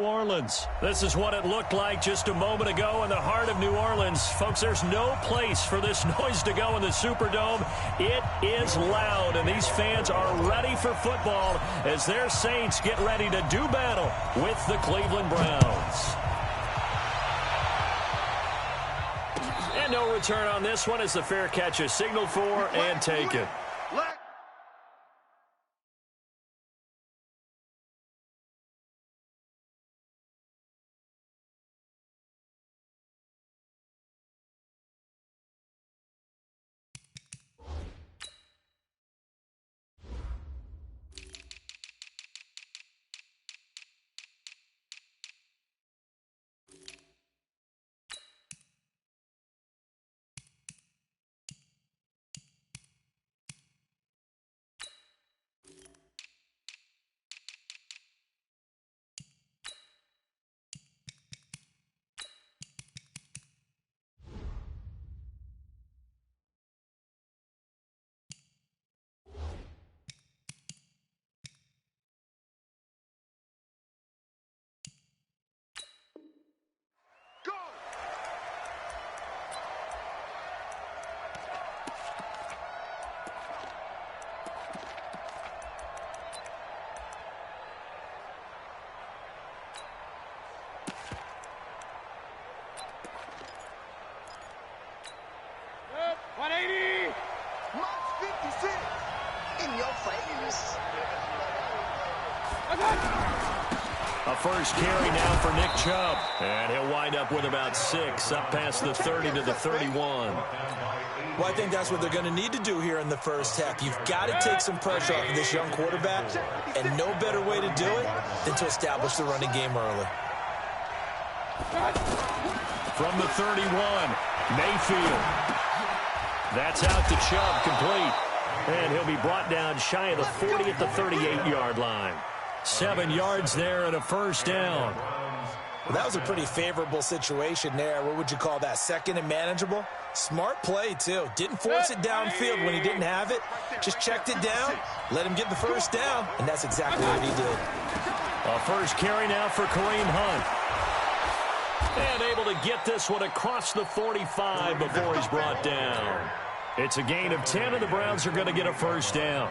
New Orleans. This is what it looked like just a moment ago in the heart of New Orleans. Folks, there's no place for this noise to go in the Superdome. It is loud, and these fans are ready for football as their Saints get ready to do battle with the Cleveland Browns. And no return on this one as the fair catch is signaled for and taken. A first carry now for Nick Chubb. And he'll wind up with about 6, up past the 30 to the 31. Well, I think that's what they're going to need to do here in the first half. You've got to take some pressure off of this young quarterback, and no better way to do it than to establish the running game early. From the 31, Mayfield. That's out to Chubb, complete. And he'll be brought down shy of the 40 at the 38-yard line. 7 yards there and a first down. Well, that was a pretty favorable situation there. What would you call that? Second and manageable? Smart play, too. Didn't force it downfield when he didn't have it. Just checked it down, let him get the first down, and that's exactly what he did. A first carry now for Kareem Hunt. And able to get this one across the 45 before he's brought down. It's a gain of 10, and the Browns are going to get a first down.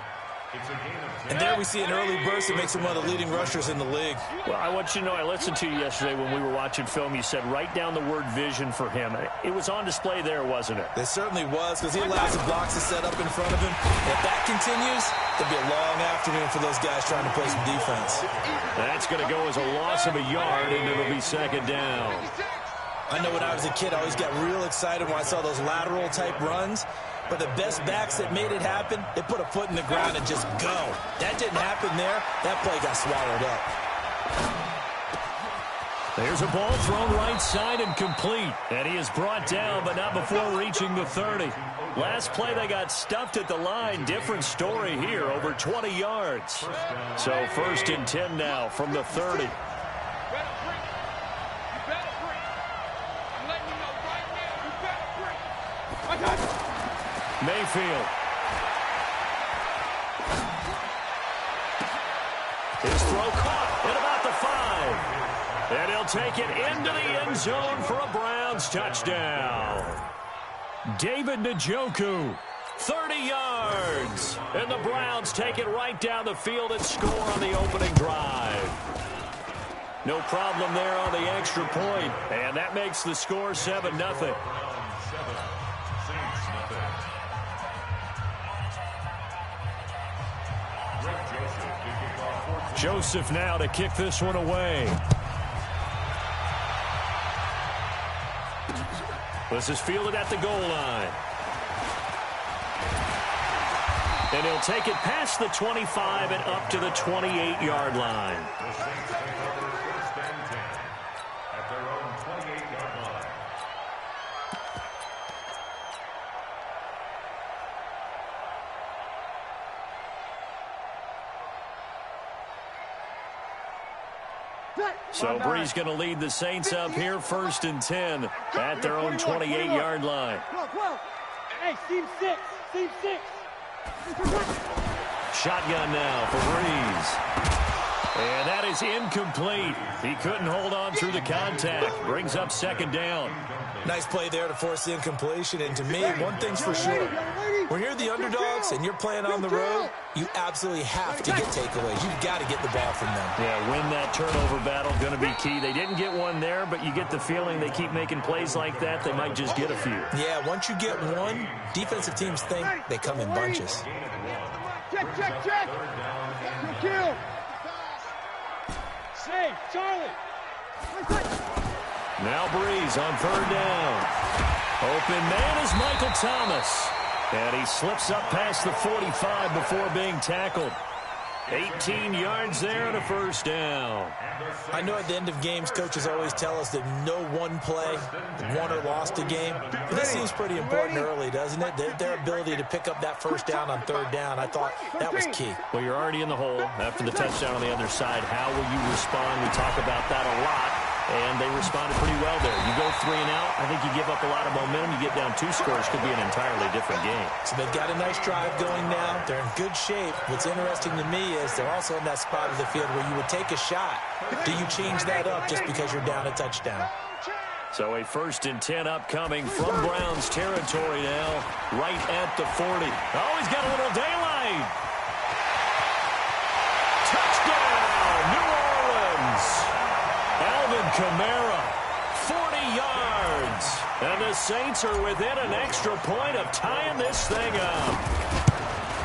And there we see an early burst that makes him one of the leading rushers in the league. Well, I want you to know, I listened to you yesterday when we were watching film. You said write down the word vision for him. It was on display there, wasn't it? It certainly was, because he allows the blocks to set up in front of him. And if that continues, it'll be a long afternoon for those guys trying to play some defense. That's going to go as a loss of a yard, and it'll be second down. I know when I was a kid, I always got real excited when I saw those lateral-type runs. But the best backs that made it happen, they put a foot in the ground and just go. That didn't happen there. That play got swallowed up. There's a ball thrown right side and complete. And he is brought down, but not before reaching the 30. Last play, they got stuffed at the line. Different story here, over 20 yards. So first and 10 now from the 30. Mayfield. His throw caught at about the 5. And he'll take it into the end zone for a Browns touchdown. David Njoku, 30 yards. And the Browns take it right down the field and score on the opening drive. No problem there on the extra point. And that makes the score 7-0. Joseph now to kick this one away. This is fielded at the goal line. And he'll take it past the 25 and up to the 28-yard line. So Bree's going to lead the Saints up here, first and 10 at their own 28-yard line. Hey, team 6, team 6. Shotgun now for Breeze. And that is incomplete. He couldn't hold on through the contact. Brings up second down. Nice play there to force the incompletion. And to me, one thing's for sure. When you're the underdogs and you're playing on the road, you absolutely have to get takeaways. You've got to get the ball from them. Yeah, win that turnover battle, going to be key. They didn't get one there, but you get the feeling they keep making plays like that, they might just get a few. Yeah, once you get one, defensive teams think they come in bunches. Check, check, check. Kill. Save, Charlie. Now Breeze on third down. Open man is Michael Thomas. And he slips up past the 45 before being tackled. 18 yards there and a first down. I know at the end of games, coaches always tell us that no one play won or lost a game. But this seems pretty important early, doesn't it? Their ability to pick up that first down on third down, I thought that was key. Well, you're already in the hole after the touchdown on the other side. How will you respond? We talk about that a lot. And they responded pretty well there. You go 3 and out, I think you give up a lot of momentum. You get down 2 scores, could be an entirely different game. So they've got a nice drive going now. They're in good shape. What's interesting to me is they're also in that spot of the field where you would take a shot. Do you change that up just because you're down a touchdown? So a 1st and 10 upcoming from Browns territory now, right at the 40. Oh, he's got a little daylight. Touchdown, New Orleans. Alvin Kamara, 40 yards. And the Saints are within an extra point of tying this thing up.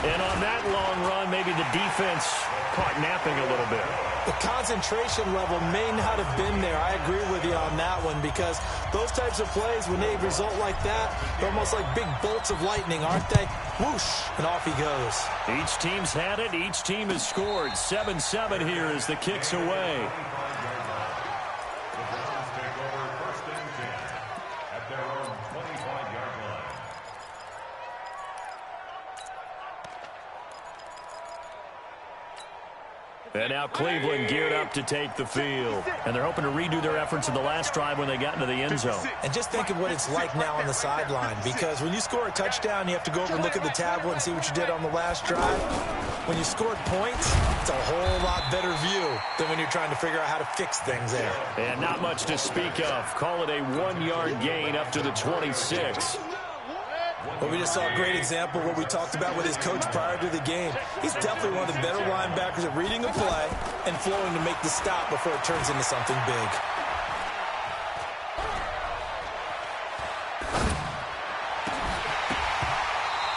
And on that long run, maybe the defense caught napping a little bit. The concentration level may not have been there. I agree with you on that one because those types of plays, when they result like that, they're almost like big bolts of lightning, aren't they? Whoosh, and off he goes. Each team's had it. Each team has scored. 7-7 here as the kick's away. And now Cleveland geared up to take the field. And they're hoping to redo their efforts in the last drive when they got into the end zone. And just think of what it's like now on the sideline. Because when you score a touchdown, you have to go over and look at the tablet and see what you did on the last drive. When you scored points, it's a whole lot better view than when you're trying to figure out how to fix things there. And not much to speak of. Call it a 1-yard gain up to the 26. Well, we just saw a great example of what we talked about with his coach prior to the game. He's definitely one of the better linebackers at reading a play and flowing to make the stop before it turns into something big.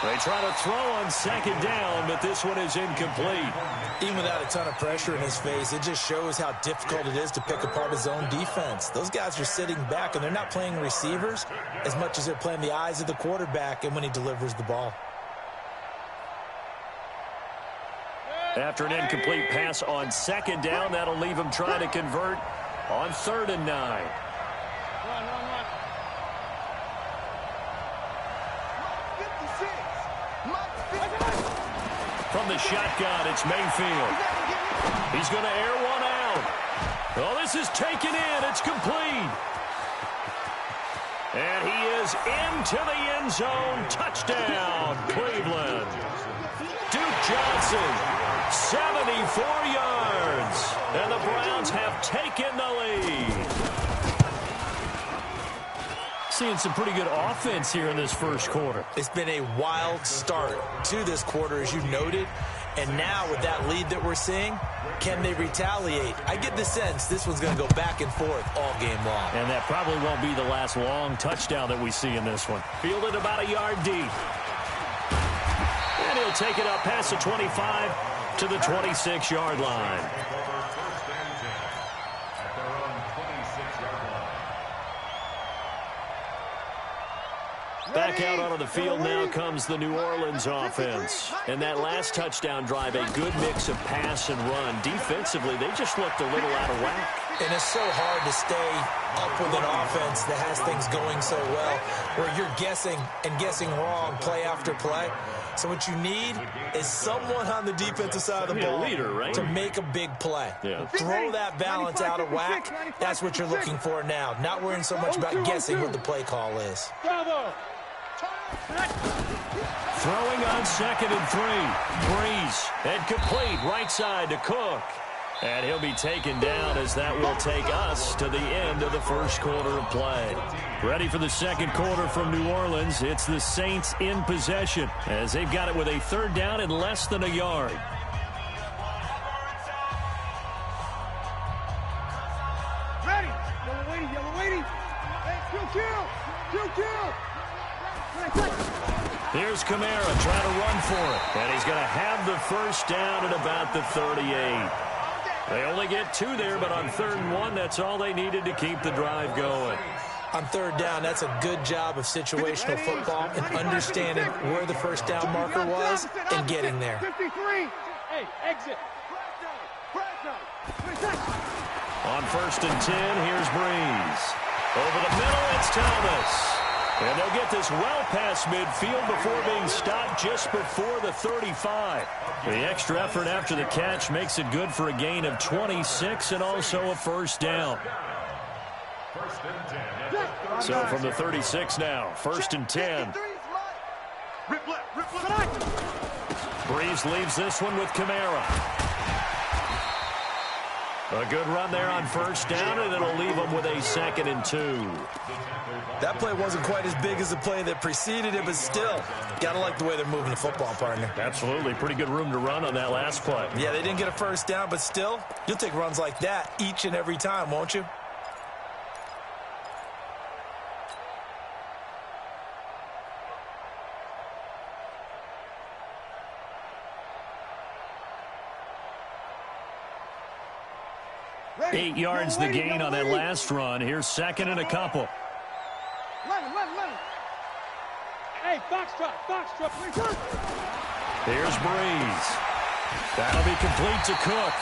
They try to throw on second down, but this one is incomplete. Even without a ton of pressure in his face, it just shows how difficult it is to pick apart his own defense. Those guys are sitting back, and they're not playing receivers as much as they're playing the eyes of the quarterback and when he delivers the ball. After an incomplete pass on second down, that'll leave him trying to convert on 3rd and 9. From the shotgun, it's Mayfield. He's going to air one out. Oh, this is taken in. It's complete. And he is into the end zone. Touchdown, Cleveland. Duke Johnson, 74 yards. And the Browns have taken the lead. Seeing some pretty good offense here in this first quarter. It's been a wild start to this quarter, as you noted. And now with that lead that we're seeing, can they retaliate? I get the sense this one's going to go back and forth all game long. And that probably won't be the last long touchdown that we see in this one. Fielded about a yard deep. And he'll take it up past the 25 to the 26-yard line. Back out onto the field now comes the New Orleans offense. And that last touchdown drive, a good mix of pass and run. Defensively, they just looked a little out of whack. And it's so hard to stay up with an offense that has things going so well, where you're guessing and guessing wrong play after play. So what you need is someone on the defensive side of the ball leader, right? to make a big play. Yeah. Throw that balance out of whack. That's what you're looking for now. Not worrying so much about guessing what the play call is. Bravo. Throwing on 2nd and 3. Breeze. And complete right side to Cook. And he'll be taken down as that will take us to the end of the first quarter of play. Ready for the second quarter from New Orleans. It's the Saints in possession as they've got it with a third down and less than a yard. Ready. Yellow lady. Hey, kill. Here's Kamara trying to run for it. And he's going to have the first down at about the 38. They only get 2 there, but on 3rd and 1, that's all they needed to keep the drive going. On 3rd down, that's a good job of situational football and understanding where the first down marker was and getting there. 53. Hey, exit. On 1st and 10, here's Breeze. Over the middle, it's Thomas. And they'll get this well past midfield before being stopped just before the 35. The extra effort after the catch makes it good for a gain of 26 and also a first down. So from the 36 now, 1st and 10. Breeze leaves this one with Kamara. A good run there on 1st down, and it'll leave them with a 2nd and 2. That play wasn't quite as big as the play that preceded it, but still, gotta like the way they're moving the football, partner. Absolutely. Pretty good room to run on that last play. Yeah, they didn't get a first down, but still, you'll take runs like that each and every time, won't you? Ready. 8 yards the gain on that last run. Here's 2nd and a couple. 11. Hey, Foxtrot. Here's Breeze. That'll be complete to Cook.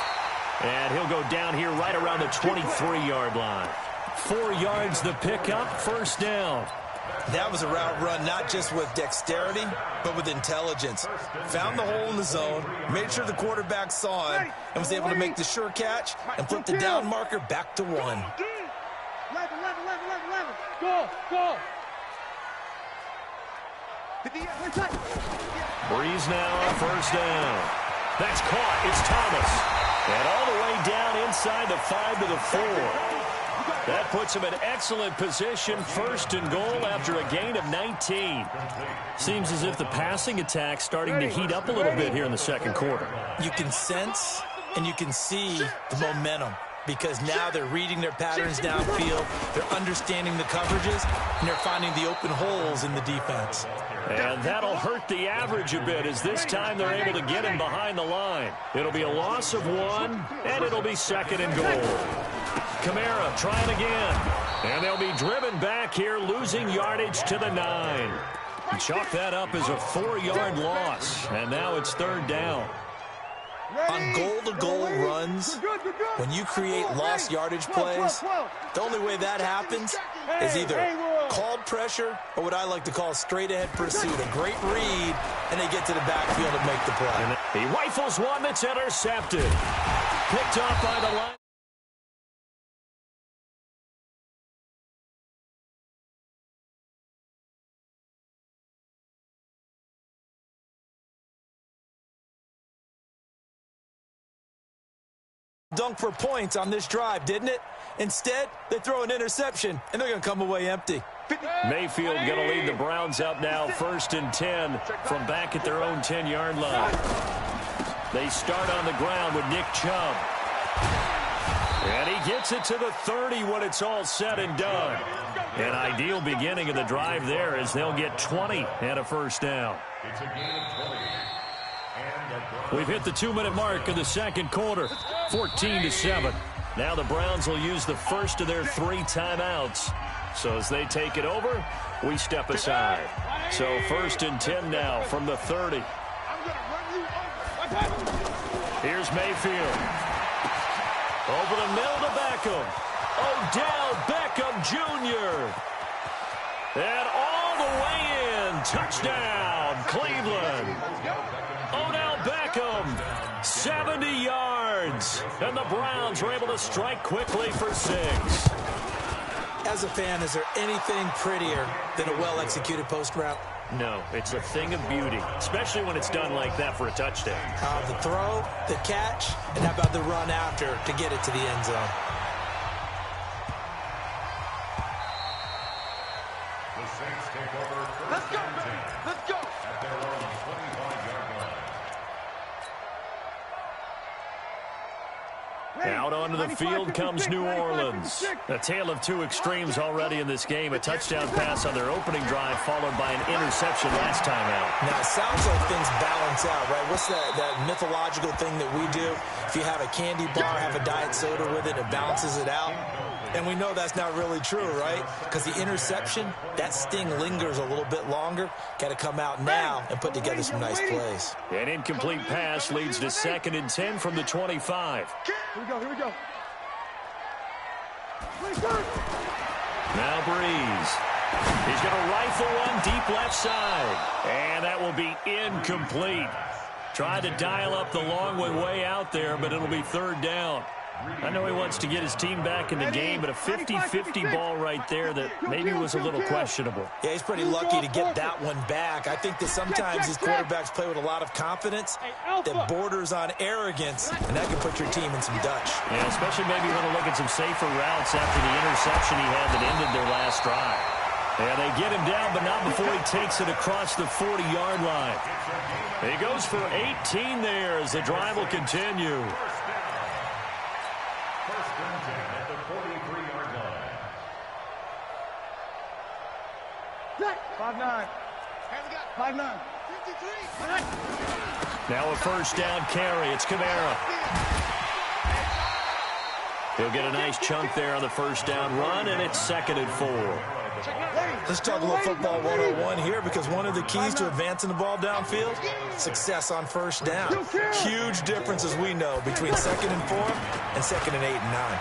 And he'll go down here right around the 23-yard line. 4 yards the pickup, 1st down. That was a route run not just with dexterity, but with intelligence. Found the hole in the zone, made sure the quarterback saw him, and was able to make the sure catch and flip the down marker back to 1. 11. Go. Breeze now on 1st down. That's caught. It's Thomas. And all the way down inside the 5 to the 4. That puts him in excellent position, 1st and goal after a gain of 19. Seems as if the passing attack's starting to heat up a little bit here in the second quarter. You can sense and you can see the momentum because now they're reading their patterns downfield, they're understanding the coverages, and they're finding the open holes in the defense. And that'll hurt the average a bit as this time they're able to get him behind the line. It'll be a loss of 1, and it'll be 2nd and goal. Kamara trying again. And they'll be driven back here, losing yardage to the 9. Chalk that up as a 4-yard loss. And now it's 3rd down. On goal-to-goal runs, when you create lost yardage plays, the only way that happens is either called pressure or what I like to call straight-ahead pursuit. A great read, and they get to the backfield and make the play. He rifles one that's intercepted. Picked off by the line. Dunk for points on this drive, didn't it? Instead, they throw an interception, and they're going to come away empty. Mayfield going to lead the Browns up now, 1st and 10 from back at their own 10-yard line. They start on the ground with Nick Chubb. And he gets it to the 30 when it's all said and done. An ideal beginning of the drive there as they'll get 20 and a first down. It's a gain of 20. We've hit the 2-minute mark of the second quarter, 14-7. Now the Browns will use the first of their 3 timeouts. So as they take it over, we step aside. So 1st and 10 now from the 30. Here's Mayfield. Over the middle to Beckham. Odell Beckham Jr. And all the way in. Touchdown, Cleveland. Odell Beckham, 70 yards. And the Browns were able to strike quickly for 6. As a fan, is there anything prettier than a well-executed post route? No, it's a thing of beauty, especially when it's done like that for a touchdown. The throw, the catch, and how about the run after to get it to the end zone? The Saints take over. Let's go, baby. Let's go. At their own 25-yard line. Out onto the field comes New Orleans. A tale of two extremes already in this game. A touchdown pass on their opening drive, followed by an interception last time out. Now, it sounds like things balance out, right? What's that mythological thing that we do? If you have a candy bar, have a diet soda with it, it balances it out. And we know that's not really true, right? Because the interception, that sting lingers a little bit longer. Got to come out now and put together some nice plays. An incomplete pass leads to 2nd and 10 from the 25. Here we go, here we go. Now Breeze. He's going to rifle one deep left side. And that will be incomplete. Tried to dial up the long one way out there, but it'll be 3rd down. I know he wants to get his team back in the game, but a 50-50 ball right there that maybe was a little questionable. Yeah, he's pretty lucky to get that one back. I think that sometimes these quarterbacks play with a lot of confidence that borders on arrogance, and that can put your team in some Dutch. Yeah, especially maybe want to look at some safer routes after the interception he had that ended their last drive. Yeah, they get him down, but not before he takes it across the 40-yard line. He goes for 18 there as the drive will continue. 5-9. 5-9. Now a 1st down carry. It's Kamara. He'll get a nice chunk there on the 1st down run, and it's 2nd and 4. Let's talk a little football 101 here, because one of the keys to advancing the ball downfield, success on 1st down. Huge difference, as we know, between 2nd and 4 and 2nd and 8 and 9.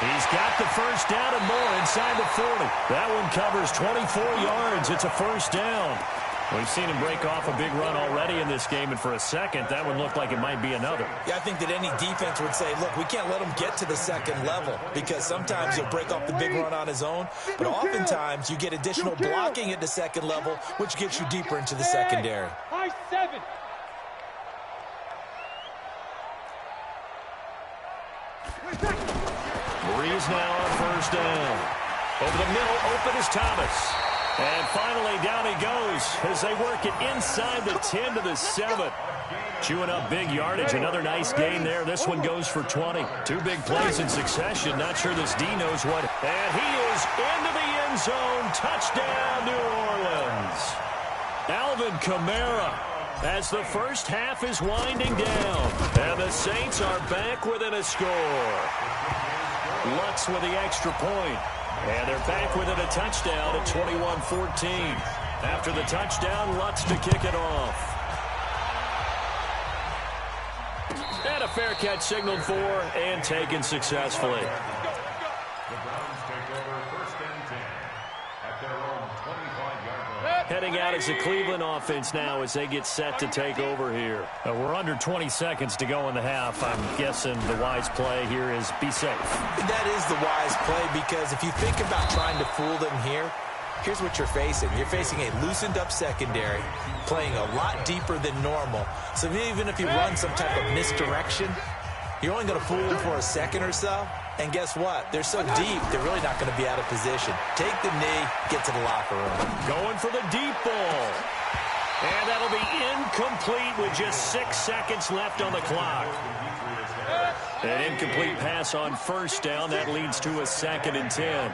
He's got the 1st down and more inside the 40. That one covers 24 yards. It's a 1st down. We've seen him break off a big run already in this game, and for a second, that one looked like it might be another. Yeah, I think that any defense would say, look, we can't let him get to the 2nd level, because sometimes he'll break off the big run on his own, but oftentimes you get additional blocking at the 2nd level, which gets you deeper into the secondary. High 7. Breeze now on 1st down. Over the middle, open is Thomas. And finally, down he goes as they work it inside the 10 to the 7. Chewing up big yardage. Another nice gain there. This one goes for 20. 2 big plays in succession. Not sure this D knows what. And he is into the end zone. Touchdown, New Orleans. Alvin Kamara, as the 1st half is winding down. And the Saints are back within a score. Lutz with the extra point. And they're back within a touchdown at 21-14. After the touchdown, Lutz to kick it off. And a fair catch signaled for and taken successfully. The Browns take over 1st and 10 at their own 25-yard line. Heading out is the Cleveland offense now as they get set to take over here. We're under 20 seconds to go in the half. I'm guessing the wise play here is be safe. That is the wise play, because if you think about trying to fool them here, here's what you're facing. You're facing a loosened-up secondary, playing a lot deeper than normal. So even if you run some type of misdirection, you're only going to fool them for a second or so. And guess what? They're so deep, they're really not going to be out of position. Take the knee, get to the locker room. Going for the deep ball. And that'll be incomplete with just 6 seconds left on the clock. An incomplete pass on 1st down. That leads to a 2nd and 10.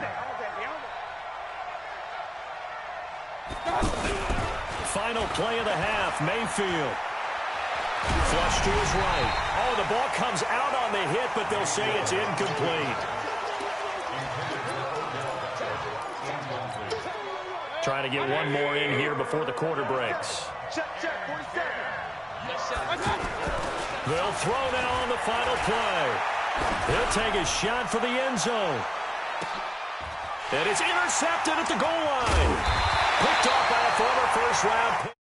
Final play of the half, Mayfield. Flush to his right. Oh, the ball comes out on the hit, but they'll say it's incomplete. Trying to get one more in here before the quarter breaks. Check, 47. Yes, sir. They'll throw now on the final play. He'll take a shot for the end zone. And it's intercepted at the goal line. Picked off by a former first-round pick.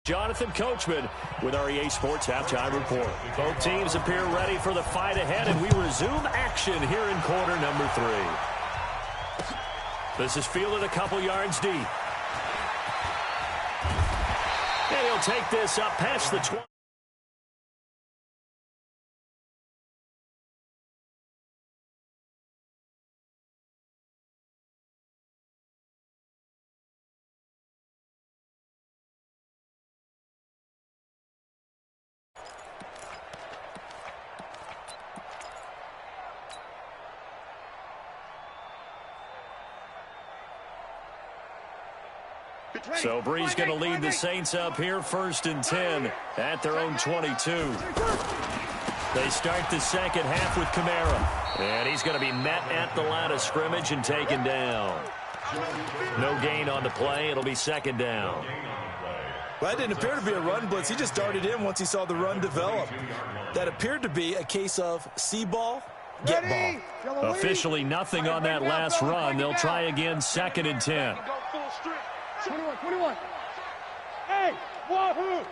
Jonathan Coachman with our EA Sports Halftime Report. Both teams appear ready for the fight ahead, and we resume action here in quarter number 3. This is fielded a couple yards deep. And he'll take this up past the 20. So Bree's going to lead the Saints up here 1st and 10 at their own 22. They start the second half with Kamara. And he's going to be met at the line of scrimmage and taken down. No gain on the play. It'll be 2nd down. Well, that didn't appear to be a run blitz. He just darted in once he saw the run develop. That appered to be a case of see ball, get ball. Officially nothing on that last run. They'll try again 2nd and 10. 21. Hey, wahoo!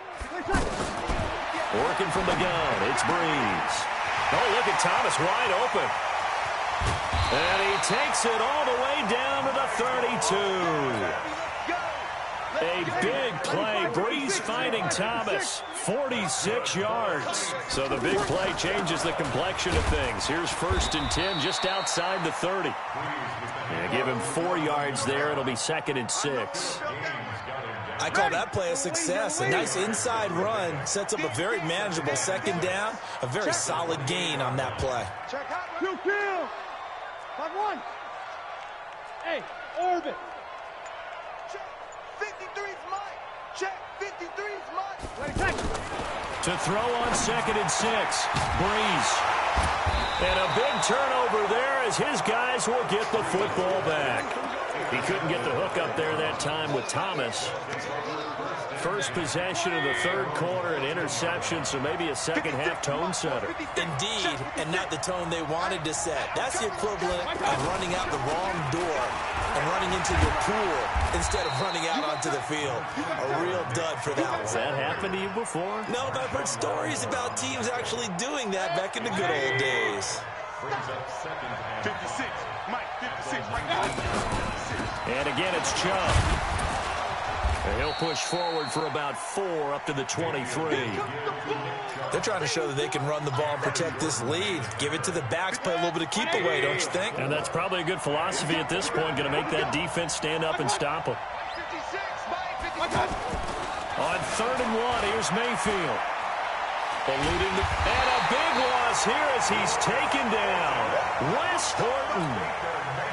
Working from the gun, it's Breeze. Oh, look at Thomas wide open. And he takes it all the way down to the 32. A big play. Breeze finding Thomas. 46 yards. So the big play changes the complexion of things. Here's 1st and 10 just outside the 30. And give him 4 yards there. It'll be 2nd and 6. I call that play a success. A nice inside run sets up a very manageable 2nd down. A very solid gain on that play. You kill. 5-1. Hey, orbit. Check. 53's mine. Check. 53's mine. To throw on 2nd and 6. Breeze. And a big turnover there as his guys will get the football back. He couldn't get the hook up there that time with Thomas. First possession of the 3rd quarter, an interception, so maybe a second-half tone setter. Indeed, and not the tone they wanted to set. That's the equivalent of running out the wrong door and running into your pool instead of running out onto the field. A real dud for that one. Has that happened to you before? No, but I've heard stories about teams actually doing that back in the good old days. 56. Mike, 56 right now. And again, it's Chubb. And he'll push forward for about 4 up to the 23. They're trying to show that they can run the ball and protect this lead. Give it to the backs, play a little bit of keep away, don't you think? And that's probably a good philosophy at this point, going to make that defense stand up and stop them. On 3rd and 1, here's Mayfield. Eluding the, and a big loss here as he's taken down. Wes Horton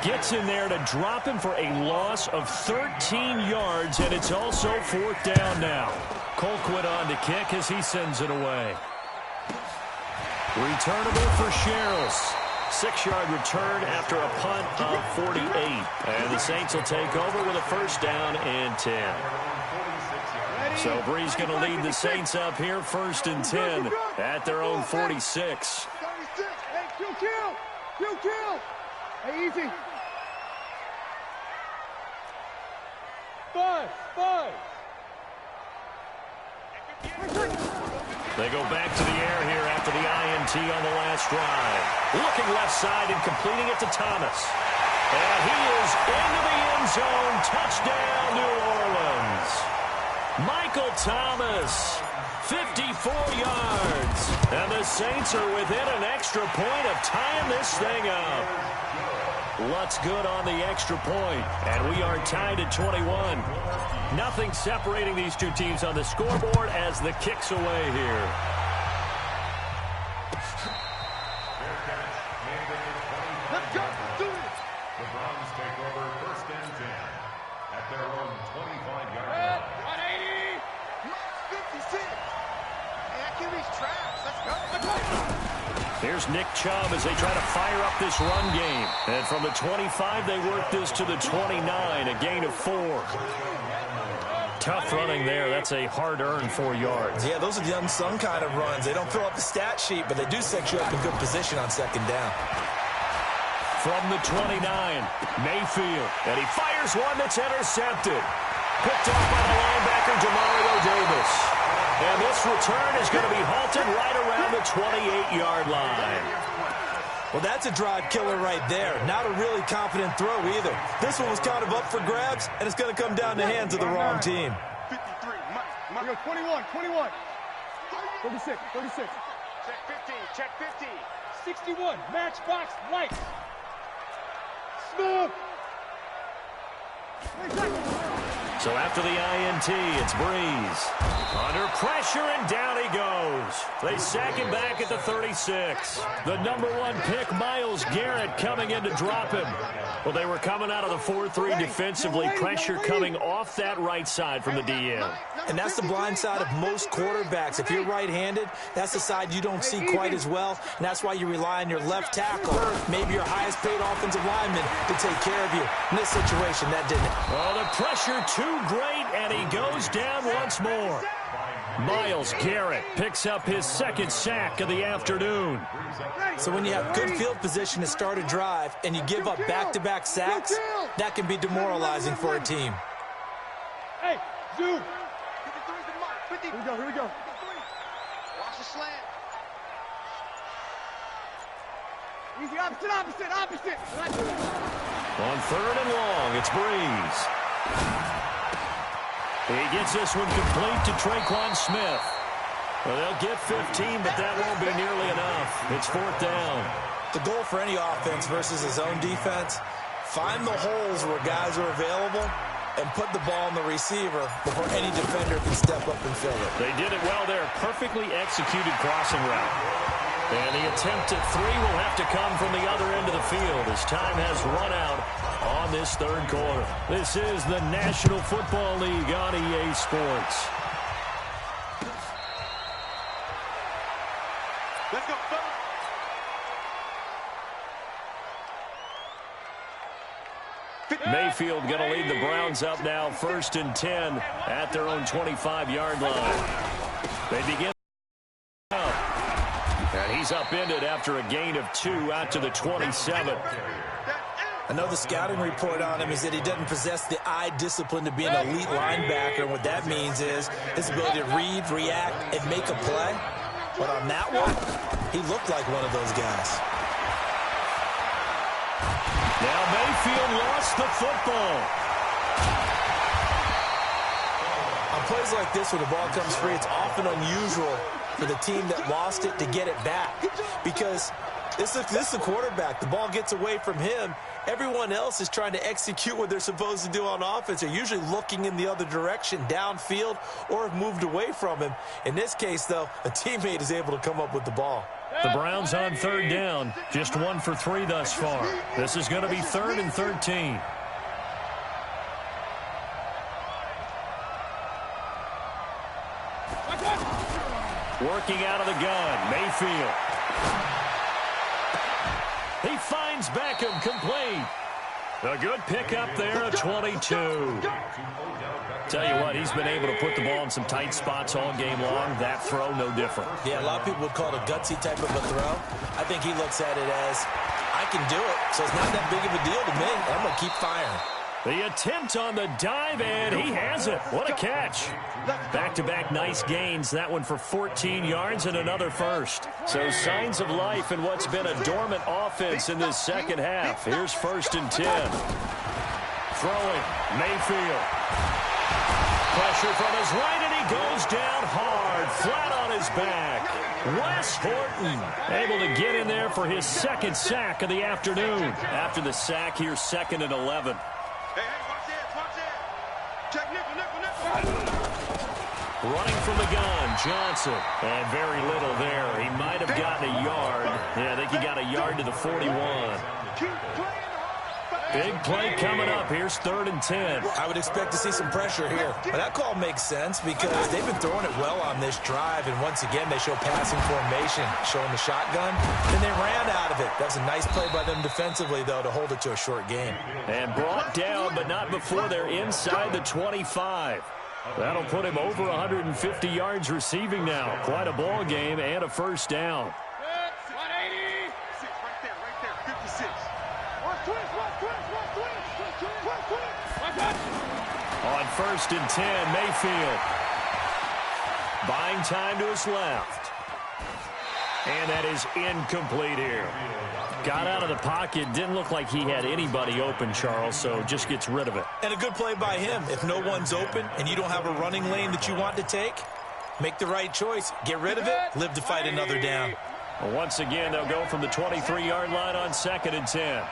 gets in there to drop him for a loss of 13 yards, and it's also 4th down now. Colquitt on to kick as he sends it away. Returnable for Sherrills. 6-yard return after a punt of 48. And the Saints will take over with a 1st down and 10. So Breeze going to lead the Saints up here 1st and 10 at their own 46. Hey, kill. Hey, easy. 5. They go back to the air here after the INT on the last drive. Looking left side and completing it to Thomas. And he is into the end zone. Touchdown, New Orleans. Michael Thomas, 54 yards. And the Saints are within an extra point of tying this thing up. Lutz good on the extra point, and we are tied at 21. Nothing separating these two teams on the scoreboard as the kick's away here. Let's go. Do it. The Browns take over 1st and 10 at their own 25-yard line. 180. 56. Hey, that QB's trash. Let's go. Here's Nick Chubb as they try to fire up this run game. And from the 25, they work this to the 29, a gain of 4. Tough running there. That's a hard-earned 4 yards. Yeah, those are the unsung kind of runs. They don't fill up the stat sheet, but they do set you up in good position on 2nd down. From the 29, Mayfield. And he fires one that's intercepted. Picked off by the linebacker, Demario Davis. And this return is going to be halted right around the 28-yard line. Well, that's a drive killer right there. Not a really confident throw either. This one was kind of up for grabs, and it's going to come down the hands of the wrong team. 53, Mike. 21. 36. Check 50. 61, matchbox lights. Smoke. So after the INT, it's Breeze. Under pressure, and down he goes. They sack him back at the 36. The number 1 pick, Myles Garrett, coming in to drop him. Well, they were coming out of the 4-3 defensively. Pressure coming off that right side from the DN. And that's the blind side of most quarterbacks. If you're right-handed, that's the side you don't see quite as well. And that's why you rely on your left tackle, maybe your highest-paid offensive lineman, to take care of you. In this situation, that didn't. Oh, the pressure too great, and he goes down once more. Myles Garrett picks up his second sack of the afternoon. So when you have good field position to start a drive and you give up back-to-back sacks, that can be demoralizing for a team. Hey, zoom. 53's the mark. Here we go. Watch the slant. Easy, opposite. On 3rd and long, it's Breeze. He gets this one complete to Traquan Smith. Well, they'll get 15, but that won't be nearly enough. It's 4th down. The goal for any offense versus his own defense, find the holes where guys are available and put the ball in the receiver before any defender can step up and fill it. They did it well there. Perfectly executed crossing route. And the attempt at 3 will have to come from the other end of the field as time has run out on this 3rd quarter. This is the National Football League on EA Sports. Let's go, Mayfield going to lead the Browns up now, 1st and 10 at their own 25-yard line. They begin. And he's upended after a gain of 2 out to the 27. I know the scouting report on him is that he doesn't possess the eye discipline to be an elite linebacker. And what that means is his ability to read, react, and make a play. But on that one, he looked like one of those guys. Now Mayfield lost the football. On plays like this, when the ball comes free, it's often unusual for the team that lost it to get it back. Because this is a quarterback. The ball gets away from him. Everyone else is trying to execute what they're supposed to do on offense. They're usually looking in the other direction, downfield, or have moved away from him. In this case, though, a teammate is able to come up with the ball. The Browns on 3rd down. Just 1 for 3 thus far. This is going to be 3rd and 13. Working out of the gun, Mayfield. He finds Beckham complete. A good pickup there at 22. Tell you what, he's been able to put the ball in some tight spots all game long. That throw, no different. Yeah, a lot of people would call it a gutsy type of a throw. I think he looks at it as, I can do it, so it's not that big of a deal to me. I'm going to keep firing. The attempt on the dive, and he has it. What a catch. Back-to-back nice gains. That one for 14 yards and another first. So signs of life in what's been a dormant offense in this second half. Here's 1st and 10. Throwing, Mayfield. Pressure from his right, and he goes down hard, flat on his back. Wes Horton able to get in there for his 2nd sack of the afternoon. After the sack, here's 2nd and 11. Hey, watch this. Check nickel. Running from the gun, Johnson. And very little there. He might have gotten a yard. Yeah, I think he got a yard to the 41. Big play coming up. Here's 3rd and 10. I would expect to see some pressure here. But that call makes sense because they've been throwing it well on this drive. And once again, they show passing formation, showing the shotgun. Then they ran out of it. That's a nice play by them defensively, though, to hold it to a short game. And brought down, but not before they're inside the 25. That'll put him over 150 yards receiving now. Quite a ball game and a 1st down. 180. Right there. 56. On On 1st and 10, Mayfield. Buying time to his left. And that is incomplete here. Got out of the pocket. Didn't look like he had anybody open, Charles, so just gets rid of it. And a good play by him. If no one's open and you don't have a running lane that you want to take, make the right choice. Get rid of it. Live to fight another down. Well, once again, they'll go from the 23-yard line on 2nd and 10.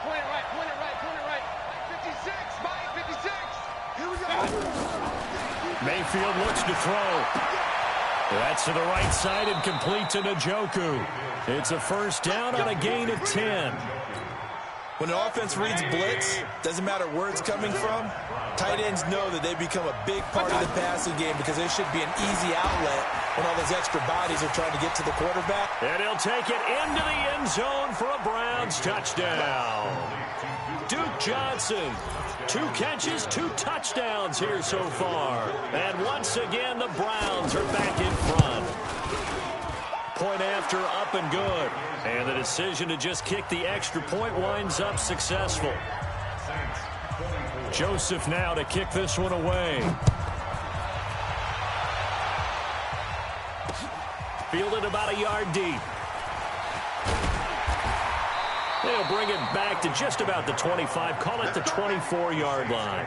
Point it right. 56, Mike, 56. Here we go. Mayfield looks to throw. That's to the right side and complete to Njoku. It's a first down on a gain of 10. When an offense reads blitz, doesn't matter where it's coming from, tight ends know that they become a big part of the passing game because there should be an easy outlet when all those extra bodies are trying to get to the quarterback. And he'll take it into the end zone for a Browns touchdown. Duke Johnson, 2 catches, 2 touchdowns here so far. And once again, the Browns are back in front. Point after, up and good. And the decision to just kick the extra point winds up successful. Joseph now to kick this one away. Fielded about a yard deep. They'll bring it back to just about the 25. Call it the 24-yard line.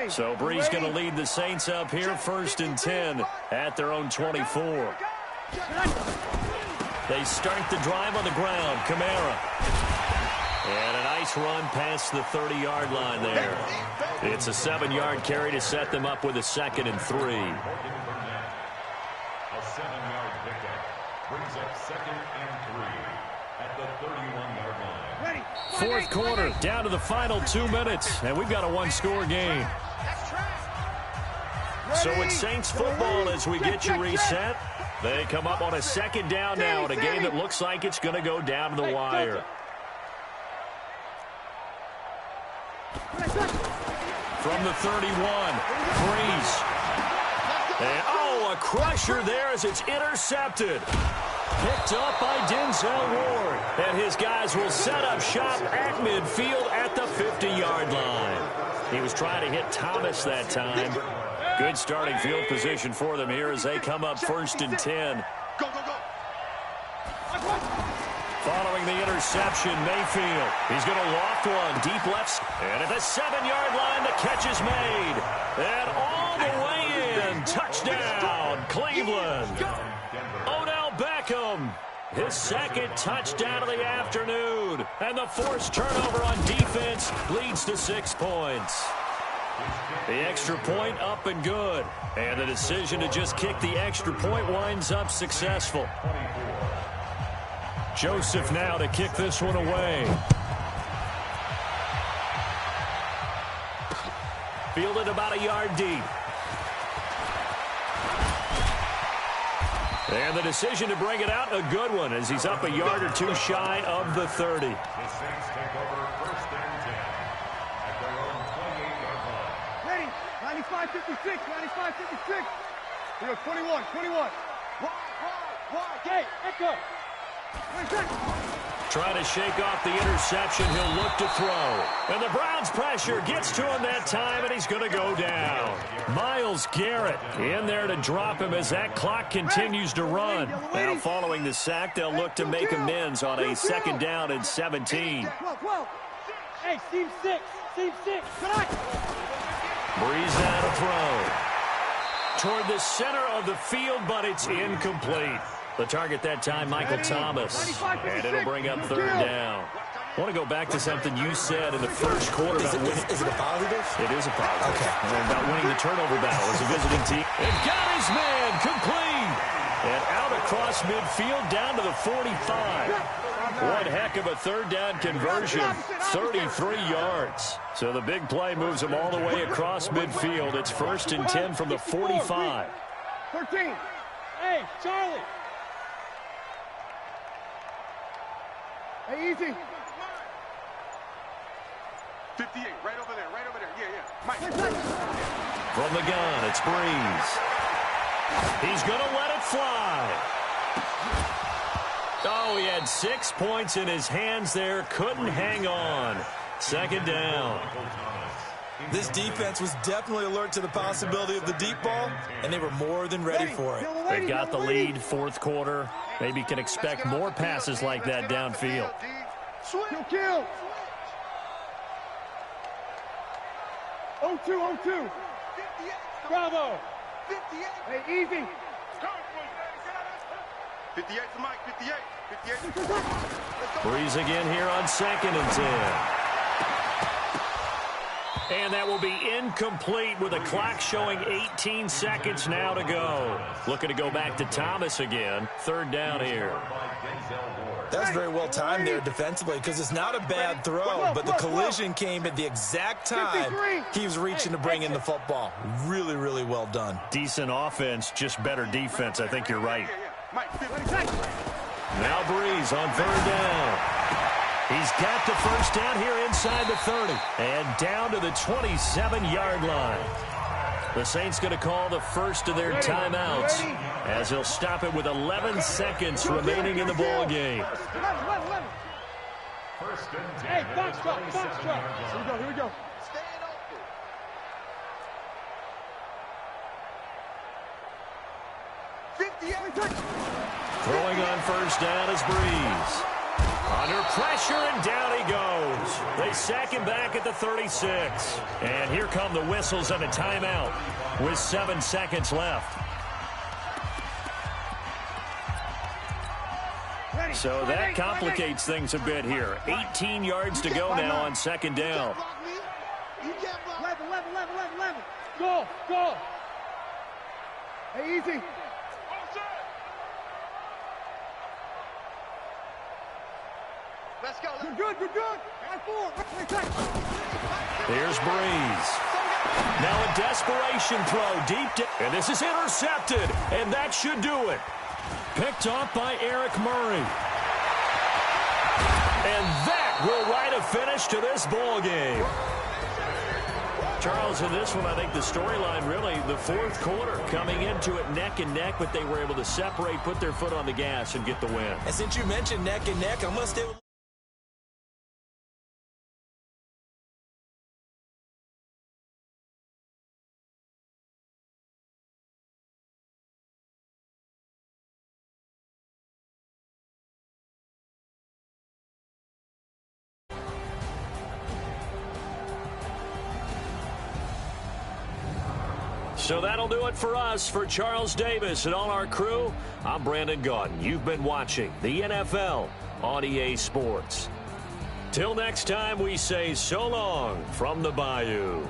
So Bree's going to lead the Saints up here, 1st and 10 at their own 24. They start the drive on the ground. Kamara. And a nice run past the 30-yard line there. It's a 7-yard carry to set them up with a 2nd and 3. A 7-yard pickup brings up 2nd and 3 at the 31-yard line. Fourth quarter, down to the final 2 minutes, and we've got a 1-score game. So it's Saints football as we get you reset. They come up on a 2nd down now in a game that looks like it's going to go down to the wire. From the 31, Breeze. And, oh, a crusher there as it's intercepted. Picked up by Denzel Ward. And his guys will set up shop at midfield at the 50-yard line. He was trying to hit Thomas that time. Good starting field position for them here as they come up 1st and 10. Go, go, go. Following the interception, Mayfield. He's going to loft one deep left. And at the 7-yard line, the catch is made. And all the way in. Touchdown, Cleveland. Odell Beckham. His 2nd touchdown of the afternoon. And the forced turnover on defense leads to 6 points. The extra point up and good. And the decision to just kick the extra point winds up successful. Joseph now to kick this one away. Fielded about a yard deep. And the decision to bring it out, a good one, as he's up a yard or 2 shy of the 30. The Saints take over 1st and 10 at their own 28-yard line. Ready. 95-56. 95-56. We go 21. 21. Wide. Gate. Echo. Trying to shake off the interception. He'll look to throw. And the Browns pressure gets to him that time, and he's going to go down. Myles Garrett in there to drop him as that clock continues to run. Now following the sack, they'll look to make amends on a 2nd down and 17. 12. Hey, Team 6. Team 6. Breeze now to throw. Toward the center of the field, but it's incomplete. The target that time, Michael Thomas. And it'll bring up 3rd down. I want to go back to something you said in the first quarter. Is it a positive? It is a positive. Okay. And about winning the turnover battle as a visiting team. And got his man complete. And out across midfield down to the 45. One heck of a 3rd down conversion. 33 yards. So the big play moves him all the way across midfield. It's 1st and 10 from the 45. 13. Hey, Charlie. Hey, easy. 58, right over there. Yeah. Mike. From the gun, it's Breeze. He's going to let it fly. Oh, he had 6 points in his hands there. Couldn't hang on. Second down. This defense was definitely alert to the possibility of the deep ball, and they were more than ready for it. They've got the lead, fourth quarter. Maybe can expect more passes like that downfield. Kill. 0-2. Bravo. 58. Hey, easy. 58 to Mike. 58. Breeze again here on 2nd and 10. And that will be incomplete with the clock showing 18 seconds now to go. Looking to go back to Thomas again. Third down here. That's very well timed there defensively because it's not a bad throw, but the collision came at the exact time he was reaching to bring in the football. Really, really well done. Decent offense, just better defense. I think you're right. Now Breeze on third down. He's got the first down here inside the 30 and down to the 27-yard line. The Saints going to call the first of their timeouts as he'll stop it with 11 seconds remaining in the ball game. First and 10. Hey, box truck. Here we go. Throwing on first down is Breeze. Under pressure, and down he goes. They sack him back at the 36. And here come the whistles and a timeout with 7 seconds left. So that complicates things a bit here. 18 yards to go now on second down. 11. Go. Hey, easy. Let's go. You're good. Here's Breeze. Now a desperation throw deep. And this is intercepted. And that should do it. Picked off by Eric Murray. And that will write a finish to this ball game. Charles, in this one, I think the storyline really, the fourth quarter, coming into it neck and neck, but they were able to separate, put their foot on the gas, and get the win. And since you mentioned neck and neck, I'm going to stay with So that'll do it for us. For Charles Davis and all our crew, I'm Brandon Gaudin. You've been watching the NFL on EA Sports. Till next time, we say so long from the Bayou.